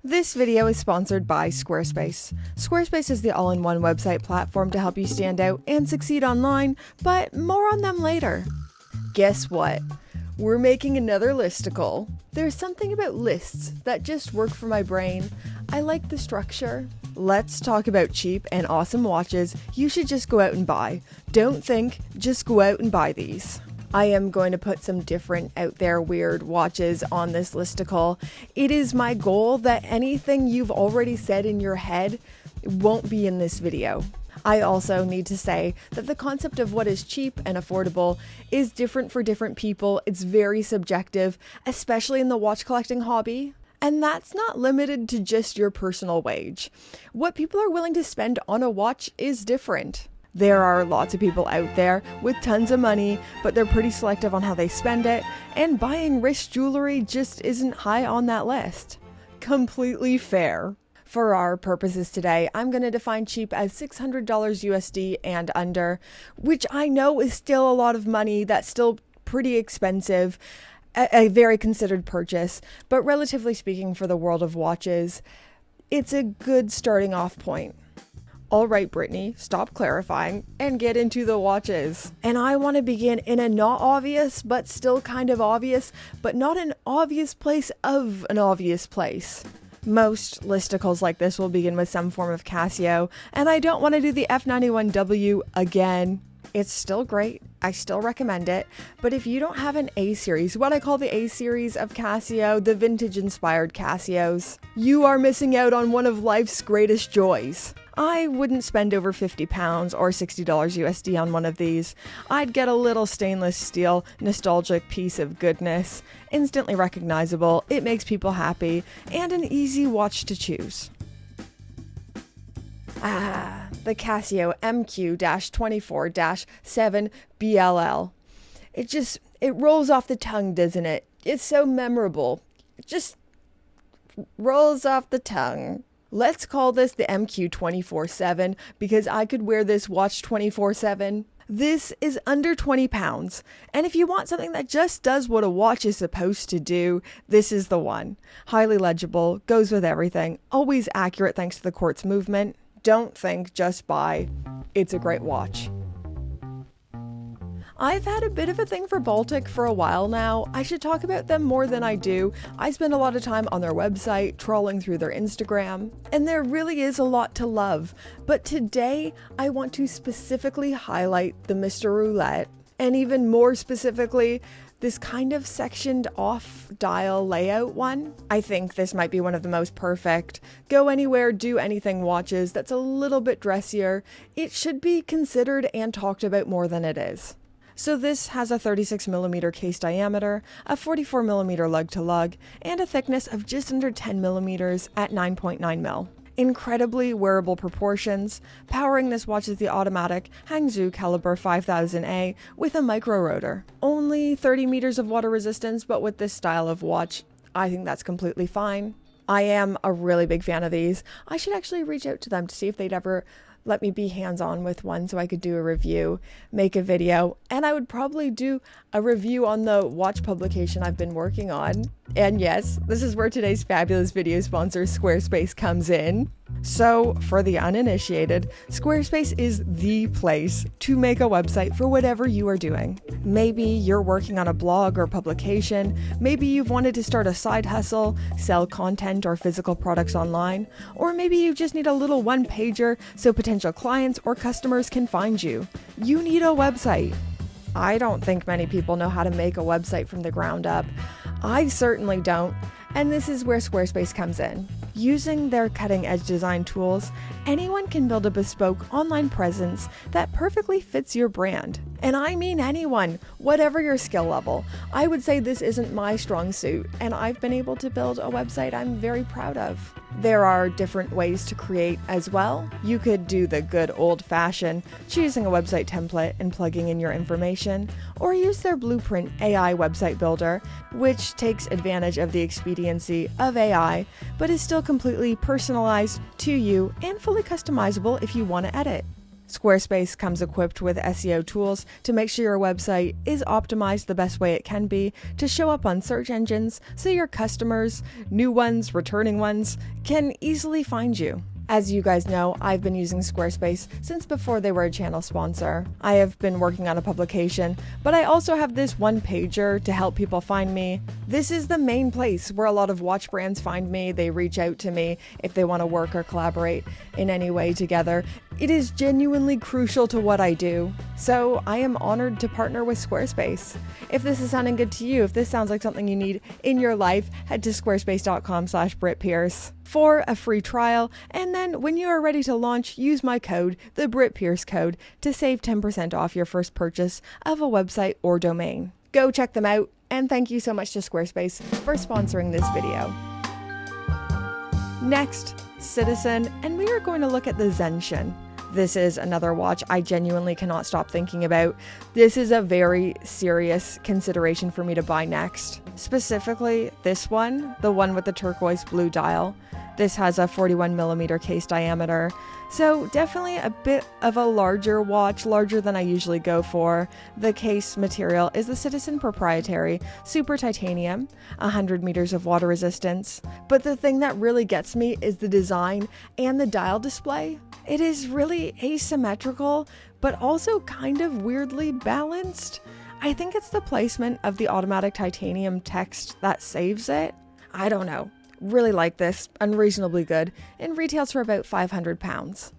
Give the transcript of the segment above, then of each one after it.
This video is sponsored by Squarespace. Squarespace is the all-in-one website platform to help you stand out and succeed online, but more on them later. Guess what? We're making another listicle. There's something about lists that just work for my brain. I like the structure. Let's talk about cheap and awesome watches you should just go out and buy. Don't think, just go out and buy these. I am going to put some different out there weird watches on this listicle. It is my goal that anything you've already said in your head won't be in this video. I also need to say that the concept of what is cheap and affordable is different for different people. It's very subjective, especially in the watch collecting hobby. And that's not limited to just your personal wage. What people are willing to spend on a watch is different. There are lots of people out there with tons of money, but they're pretty selective on how they spend it, and buying rich jewelry just isn't high on that list. Completely fair. For our purposes today, I'm going to define cheap as $600 USD and under, which I know is still a lot of money. That's still pretty expensive, a very considered purchase, but relatively speaking for the world of watches, it's a good starting off point. All right, Brittany, stop clarifying and get into the watches. And I want to begin in a not obvious, but still kind of obvious, but not an obvious place of an obvious place. Most listicles like this will begin with some form of Casio, and I don't want to do the F91W again. It's still great. I still recommend it. But if you don't have an A series, what I call the A series of Casio, the vintage inspired Casios, you are missing out on one of life's greatest joys. I wouldn't spend over £50 or $60 USD on one of these. I'd get a little stainless steel, nostalgic piece of goodness, instantly recognizable, it makes people happy, and an easy watch to choose. The Casio MQ-24-7 BLL. It rolls off the tongue, doesn't it? It's so memorable. It just rolls off the tongue. Let's call this the MQ-24-7 because I could wear this watch 24/7. This is under £20, and if you want something that just does what a watch is supposed to do, this is the one. Highly legible, goes with everything, always accurate thanks to the quartz movement. Don't think, just buy. It's a great watch. I've had a bit of a thing for Baltic for a while now. I should talk about them more than I do. I spend a lot of time on their website, trawling through their Instagram, and there really is a lot to love. But today, I want to specifically highlight the MR Roulette, and even more specifically, this kind of sectioned off dial layout one. I think this might be one of the most perfect go anywhere, do anything watches that's a little bit dressier. It should be considered and talked about more than it is. So this has a 36mm case diameter, a 44mm lug to lug, and a thickness of just under 10mm at 9.9mm. Incredibly wearable proportions. Powering this watch is the automatic Hangzhou caliber 5000A with a micro rotor. Only 30 meters of water resistance, but with this style of watch, I think that's completely fine. I am a really big fan of these. I should actually reach out to them to see if they'd ever let me be hands-on with one so I could do a review, make a video, and I would probably do a review on the watch publication I've been working on. And yes, this is where today's fabulous video sponsor, Squarespace, comes in. So, for the uninitiated, Squarespace is the place to make a website for whatever you are doing. Maybe you're working on a blog or publication, maybe you've wanted to start a side hustle, sell content or physical products online, or maybe you just need a little one-pager so potential clients or customers can find you. You need a website. I don't think many people know how to make a website from the ground up. I certainly don't, and this is where Squarespace comes in. Using their cutting-edge design tools, anyone can build a bespoke online presence that perfectly fits your brand. And I mean anyone, whatever your skill level. I would say this isn't my strong suit, and I've been able to build a website I'm very proud of. There are different ways to create as well. You could do the good old-fashioned, choosing a website template and plugging in your information, or use their Blueprint AI website builder, which takes advantage of the expediency of AI, but is still completely personalized to you and fully customizable if you want to edit. Squarespace comes equipped with SEO tools to make sure your website is optimized the best way it can be to show up on search engines so your customers, new ones, returning ones, can easily find you. As you guys know, I've been using Squarespace since before they were a channel sponsor. I have been working on a publication, but I also have this one-pager to help people find me. This is the main place where a lot of watch brands find me. They reach out to me if they want to work or collaborate in any way together. It is genuinely crucial to what I do, so I am honored to partner with Squarespace. If this is sounding good to you, if this sounds like something you need in your life, head to squarespace.com/BritPierce for a free trial, and then when you are ready to launch, use my code, the BritPierce code, to save 10% off your first purchase of a website or domain. Go check them out, and thank you so much to Squarespace for sponsoring this video. Next, Citizen, and we are going to look at the Zenshin. This is another watch I genuinely cannot stop thinking about. This is a very serious consideration for me to buy next. Specifically, this one, the one with the turquoise blue dial. This has a 41mm case diameter, so definitely a bit of a larger watch, larger than I usually go for. The case material is the Citizen proprietary super titanium, 100 meters of water resistance. But the thing that really gets me is the design and the dial display. It is really asymmetrical, but also kind of weirdly balanced. I think it's the placement of the automatic titanium text that saves it. I don't know. Really like this, unreasonably good, and retails for about £500.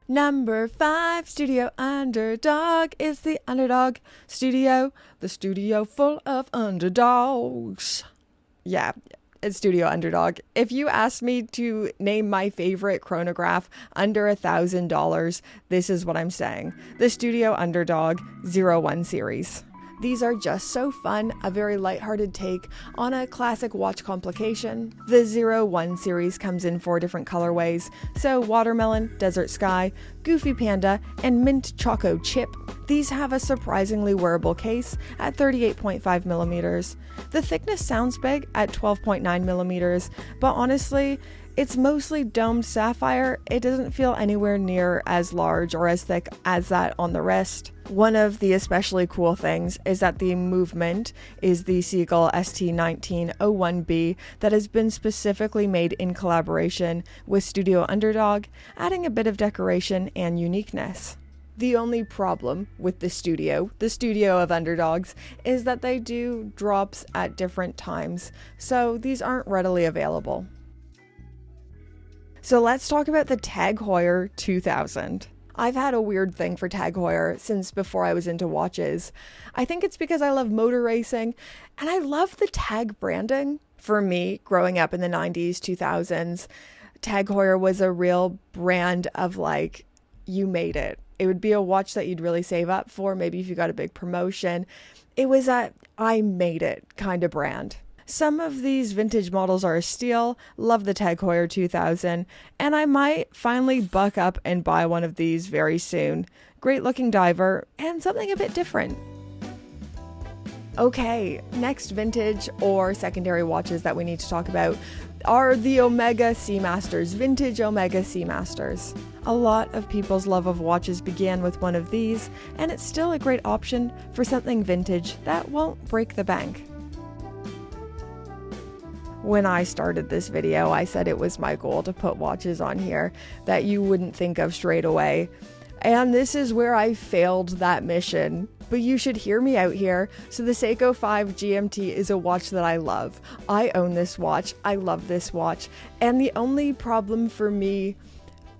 Number 5, Studio Underdog is the Underdog Studio, the studio full of underdogs. Yeah, it's Studio Underdog. If you asked me to name my favorite chronograph under $1,000, this is what I'm saying. The Studio Underdog 01 series. These are just so fun, a very lighthearted take on a classic watch complication. The 01 series comes in 4 different colorways, so watermelon, desert sky, goofy panda, and mint choco chip. These have a surprisingly wearable case at 38.5 millimeters. The thickness sounds big at 12.9 millimeters, but honestly, it's mostly domed sapphire. It doesn't feel anywhere near as large or as thick as that on the wrist. One of the especially cool things is that the movement is the Seagull ST1901B that has been specifically made in collaboration with Studio Underdog, adding a bit of decoration and uniqueness. The only problem with the studio of Underdogs, is that they do drops at different times, so these aren't readily available. So let's talk about the Tag Heuer 2000. I've had a weird thing for Tag Heuer since before I was into watches. I think it's because I love motor racing, and I love the Tag branding. For me, growing up in the 90s, 2000s, Tag Heuer was a real brand of like, you made it. It would be a watch that you'd really save up for, maybe if you got a big promotion. It was a I made it kind of brand. Some of these vintage models are a steal. Love the Tag Heuer 2000, and I might finally buck up and buy one of these very soon. Great looking diver and something a bit different. Okay, next vintage or secondary watches that we need to talk about are the Omega Seamasters, vintage Omega Seamasters. A lot of people's love of watches began with one of these, and it's still a great option for something vintage that won't break the bank. When I started this video, I said it was my goal to put watches on here that you wouldn't think of straight away. And this is where I failed that mission. But you should hear me out here. So the Seiko 5 GMT is a watch that I love. I own this watch. I love this watch. And the only problem for me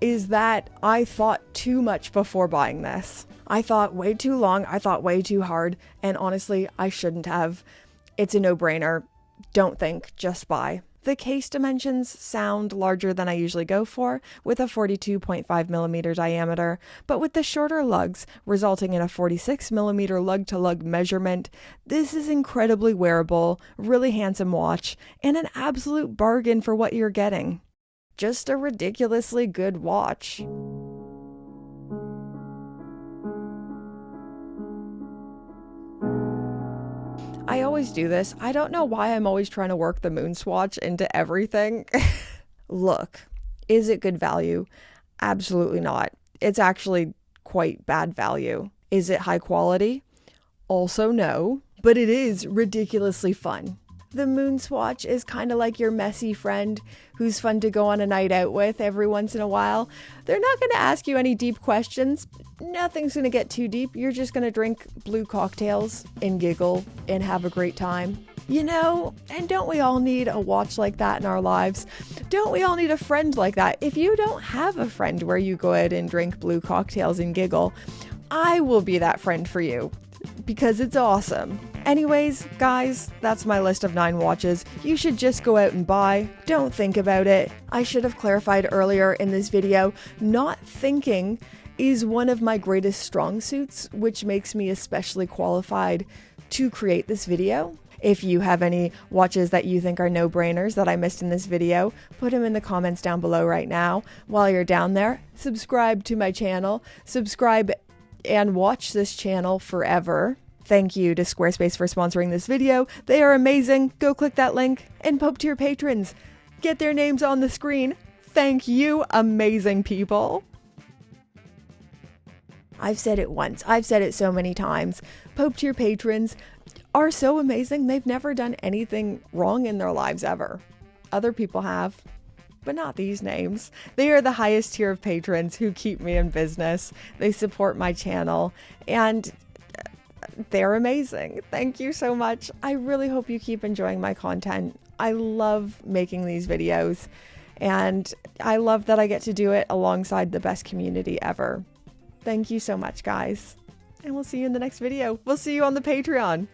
is that I thought too much before buying this. I thought way too long. I thought way too hard. And honestly, I shouldn't have. It's a no-brainer. Don't think, just buy. The case dimensions sound larger than I usually go for, with a 42.5mm diameter, but with the shorter lugs resulting in a 46mm lug-to-lug measurement, this is incredibly wearable, really handsome watch, and an absolute bargain for what you're getting. Just a ridiculously good watch. I always do this. I don't know why I'm always trying to work the moon swatch into everything. Look, is it good value? Absolutely not. It's actually quite bad value. Is it high quality? Also no, but it is ridiculously fun. The moon swatch is kind of like your messy friend who's fun to go on a night out with every once in a while. They're not going to ask you any deep questions. Nothing's going to get too deep. You're just going to drink blue cocktails and giggle and have a great time. You know, and don't we all need a watch like that in our lives? Don't we all need a friend like that? If you don't have a friend where you go out and drink blue cocktails and giggle, I will be that friend for you because it's awesome. Anyways, guys, that's my list of 9 watches you should just go out and buy. Don't think about it. I should have clarified earlier in this video, not thinking is one of my greatest strong suits, which makes me especially qualified to create this video. If you have any watches that you think are no-brainers that I missed in this video, put them in the comments down below right now. While you're down there, subscribe to my channel, subscribe and watch this channel forever. Thank you to Squarespace for sponsoring this video. They are amazing. Go click that link and Pope Tier patrons. Get their names on the screen. Thank you, amazing people. I've said it once. I've said it so many times. Pope Tier patrons are so amazing. They've never done anything wrong in their lives ever. Other people have, but not these names. They are the highest tier of patrons who keep me in business. They support my channel and they're amazing. Thank you so much. I really hope you keep enjoying my content. I love making these videos and I love that I get to do it alongside the best community ever. Thank you so much, guys. And we'll see you in the next video. We'll see you on the Patreon.